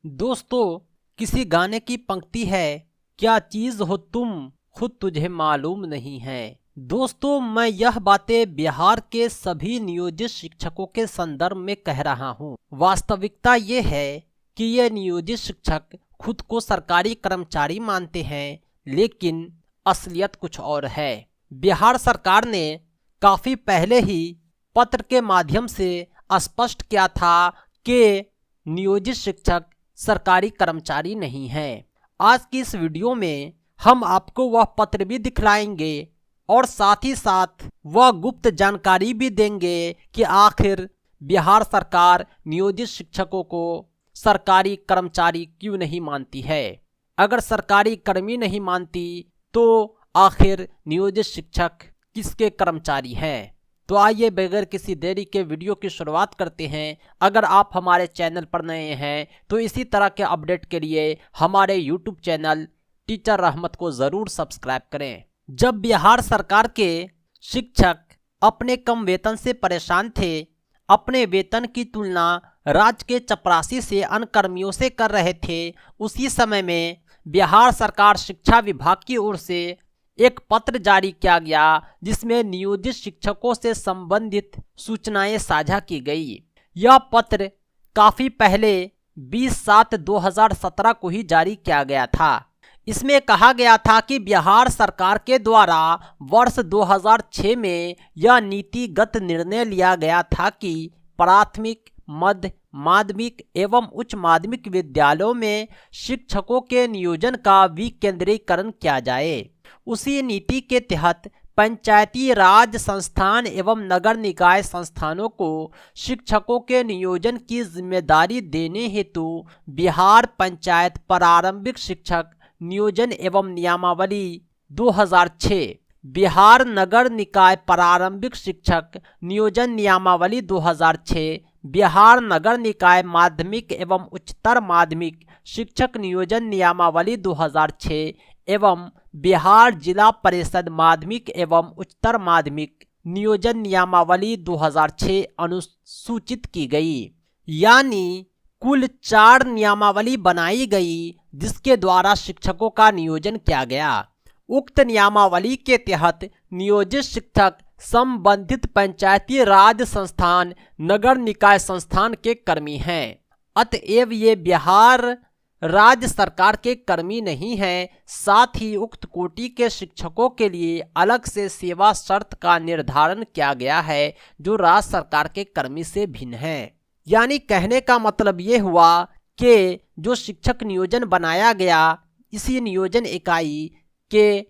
दोस्तों, किसी गाने की पंक्ति है, क्या चीज हो तुम खुद तुझे मालूम नहीं है। दोस्तों, मैं यह बातें बिहार के सभी नियोजित शिक्षकों के संदर्भ में कह रहा हूँ। वास्तविकता ये है कि ये नियोजित शिक्षक खुद को सरकारी कर्मचारी मानते हैं, लेकिन असलियत कुछ और है। बिहार सरकार ने काफी पहले ही पत्र के माध्यम से स्पष्ट किया था कि नियोजित शिक्षक सरकारी कर्मचारी नहीं है। आज की इस वीडियो में हम आपको वह पत्र भी दिखलाएंगे और साथ ही साथ वह गुप्त जानकारी भी देंगे कि आखिर बिहार सरकार नियोजित शिक्षकों को सरकारी कर्मचारी क्यों नहीं मानती है। अगर सरकारी कर्मी नहीं मानती तो आखिर नियोजित शिक्षक किसके कर्मचारी हैं। तो आइए बगैर किसी देरी के वीडियो की शुरुआत करते हैं। अगर आप हमारे चैनल पर नए हैं तो इसी तरह के अपडेट के लिए हमारे यूट्यूब चैनल टीचर रहमत को ज़रूर सब्सक्राइब करें। जब बिहार सरकार के शिक्षक अपने कम वेतन से परेशान थे, अपने वेतन की तुलना राज्य के चपरासी से अन्य कर्मियों से कर रहे थे, उसी समय में बिहार सरकार शिक्षा विभाग की ओर से एक पत्र जारी किया गया जिसमें नियोजित शिक्षकों से संबंधित सूचनाएं साझा की गई। यह पत्र काफी पहले 20/7/2017 को ही जारी किया गया था। इसमें कहा गया था कि बिहार सरकार के द्वारा वर्ष 2006 में यह नीतिगत निर्णय लिया गया था कि प्राथमिक, मध्य माध्यमिक एवं उच्च माध्यमिक विद्यालयों में शिक्षकों के नियोजन का विकेंद्रीकरण किया जाए। उसी नीति के तहत पंचायती राज संस्थान एवं नगर निकाय संस्थानों को शिक्षकों के नियोजन की जिम्मेदारी देने हेतु बिहार पंचायत प्रारंभिक शिक्षक नियोजन एवं नियमावली 2006, बिहार नगर निकाय प्रारंभिक शिक्षक नियोजन नियमावली 2006, बिहार नगर निकाय माध्यमिक एवं उच्चतर माध्यमिक शिक्षक नियोजन नियमावली 2006 एवं बिहार जिला परिषद माध्यमिक एवं उच्चतर माध्यमिक नियोजन नियमावली 2006 अनुसूचित की गई। यानी कुल 4 नियमावली बनाई गई जिसके द्वारा शिक्षकों का नियोजन किया गया। उक्त नियमावली के तहत नियोजित शिक्षक संबंधित पंचायती राज संस्थान, नगर निकाय संस्थान के कर्मी हैं। अतएव ये बिहार राज्य सरकार के कर्मी नहीं हैं। साथ ही उक्त कोटि के शिक्षकों के लिए अलग से सेवा शर्त का निर्धारण किया गया है जो राज्य सरकार के कर्मी से भिन्न है। यानी कहने का मतलब ये हुआ कि जो शिक्षक नियोजन बनाया गया इसी नियोजन इकाई के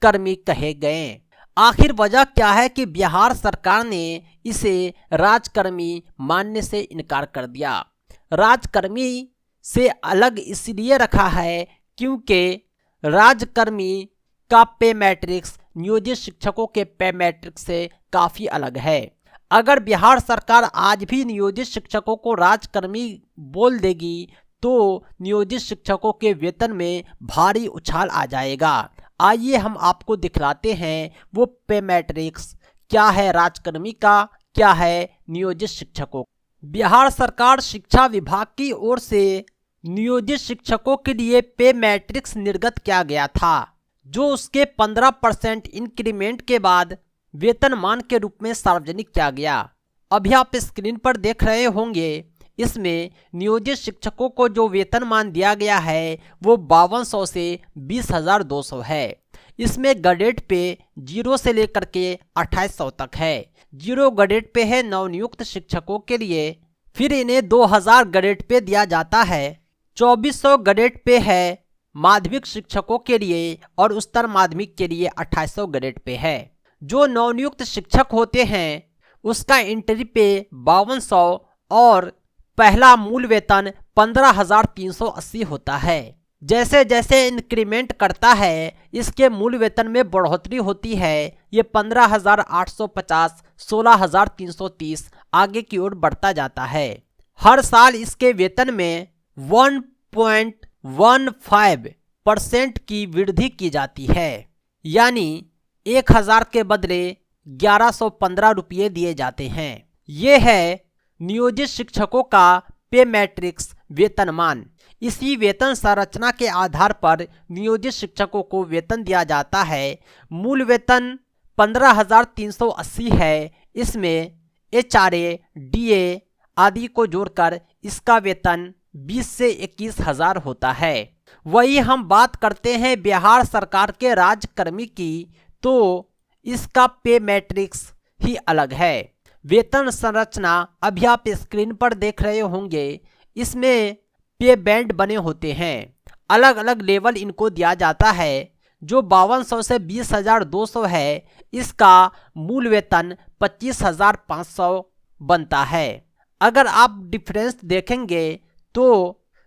कर्मी कहे गए। आखिर वजह क्या है कि बिहार सरकार ने इसे राजकर्मी मानने से इनकार कर दिया। राजकर्मी से अलग इसलिए रखा है क्योंकि राजकर्मी का पे मैट्रिक्स नियोजित शिक्षकों के पे मैट्रिक्स से काफ़ी अलग है। अगर बिहार सरकार आज भी नियोजित शिक्षकों को राजकर्मी बोल देगी तो नियोजित शिक्षकों के वेतन में भारी उछाल आ जाएगा। आइए हम आपको दिखलाते हैं वो पे मैट्रिक्स क्या है राजकर्मी का, क्या है नियोजित शिक्षकों। बिहार सरकार शिक्षा विभाग की ओर से नियोजित शिक्षकों के लिए पे मैट्रिक्स निर्गत किया गया था जो उसके 15% इंक्रीमेंट के बाद वेतनमान के रूप में सार्वजनिक किया गया। अभी आप स्क्रीन पर देख रहे होंगे, इसमें नियोजित शिक्षकों को जो वेतनमान दिया गया है वो 5200 से 20,200 है। इसमें ग्रेड पे 0 से लेकर के 2800 तक है। 0 ग्रेड पे है नवनियुक्त शिक्षकों के लिए, फिर इन्हें 2000 ग्रेड पे दिया जाता है। 2400 ग्रेड पे है माध्यमिक शिक्षकों के लिए और उच्चतर माध्यमिक के लिए 2800 ग्रेड पे है। जो नवनियुक्त शिक्षक होते हैं उसका एंट्री पे 5200 और पहला मूल वेतन 15,380 होता है। जैसे जैसे इंक्रीमेंट करता है इसके मूल वेतन में बढ़ोतरी होती है। ये 15,850, 16,330 आगे की ओर बढ़ता जाता है। हर साल इसके वेतन में 1.15% की वृद्धि की जाती है। यानी 1000 के बदले 1115 रुपये दिए जाते हैं। ये है नियोजित शिक्षकों का पे मैट्रिक्स वेतनमान। इसी वेतन संरचना के आधार पर नियोजित शिक्षकों को वेतन दिया जाता है। मूल वेतन 15,380 है। इसमें HRA, DA आदि को जोड़कर इसका वेतन 20 से 21,000 होता है। वही हम बात करते हैं बिहार सरकार के राज्यकर्मी की, तो इसका पे मैट्रिक्स ही अलग है। वेतन संरचना अभी आप स्क्रीन पर देख रहे होंगे। इसमें पे बैंड बने होते हैं, अलग अलग लेवल इनको दिया जाता है। जो 5200 से 20,200 है, इसका मूल वेतन 25,500 बनता है। अगर आप डिफरेंस देखेंगे तो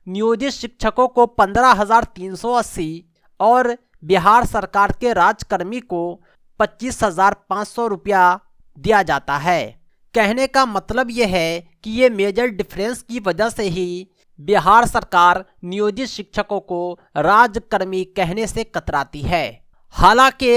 नियोजित शिक्षकों को 15,380 और बिहार सरकार के राज्यकर्मी को 25,500 रुपया दिया जाता है। कहने का मतलब यह है कि ये मेजर डिफरेंस की वजह से ही बिहार सरकार नियोजित शिक्षकों को राज्यकर्मी कहने से कतराती है। हालांकि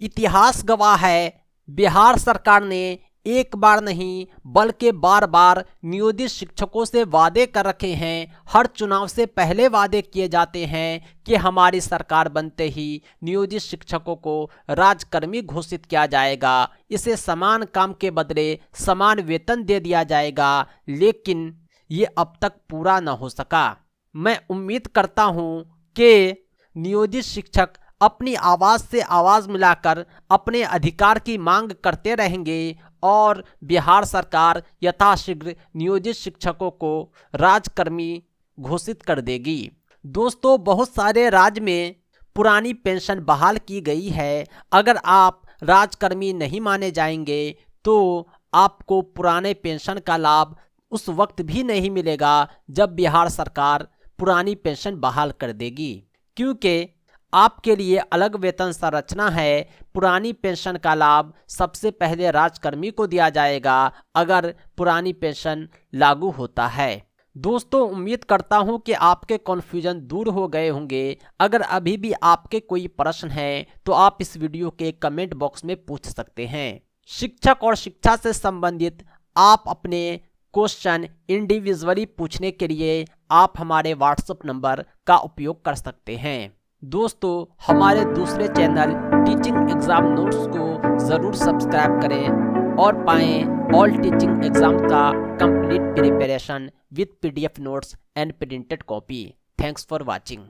इतिहास गवाह है, बिहार सरकार ने एक बार नहीं बल्कि बार बार नियोजित शिक्षकों से वादे कर रखे हैं। हर चुनाव से पहले वादे किए जाते हैं कि हमारी सरकार बनते ही नियोजित शिक्षकों को राज्यकर्मी घोषित किया जाएगा, इसे समान काम के बदले समान वेतन दे दिया जाएगा, लेकिन ये अब तक पूरा न हो सका। मैं उम्मीद करता हूँ कि नियोजित शिक्षक अपनी आवाज़ से आवाज़ मिलाकर अपने अधिकार की मांग करते रहेंगे और बिहार सरकार यथाशीघ्र नियोजित शिक्षकों को राज्यकर्मी घोषित कर देगी। दोस्तों, बहुत सारे राज्य में पुरानी पेंशन बहाल की गई है। अगर आप राज्यकर्मी नहीं माने जाएंगे तो आपको पुराने पेंशन का लाभ उस वक्त भी नहीं मिलेगा जब बिहार सरकार पुरानी पेंशन बहाल कर देगी, क्योंकि आपके लिए अलग वेतन संरचना है। पुरानी पेंशन का लाभ सबसे पहले राज्यकर्मी को दिया जाएगा अगर पुरानी पेंशन लागू होता है। दोस्तों, उम्मीद करता हूं कि आपके कन्फ्यूजन दूर हो गए होंगे। अगर अभी भी आपके कोई प्रश्न है तो आप इस वीडियो के कमेंट बॉक्स में पूछ सकते हैं। शिक्षक और शिक्षा से संबंधित आप अपने क्वेश्चन इंडिविजुअली पूछने के लिए आप हमारे व्हाट्सएप नंबर का उपयोग कर सकते हैं। दोस्तों, हमारे दूसरे चैनल टीचिंग एग्जाम नोट्स को ज़रूर सब्सक्राइब करें और पाएं ऑल टीचिंग एग्जाम का complete preparation with PDF notes and printed copy. Thanks for watching.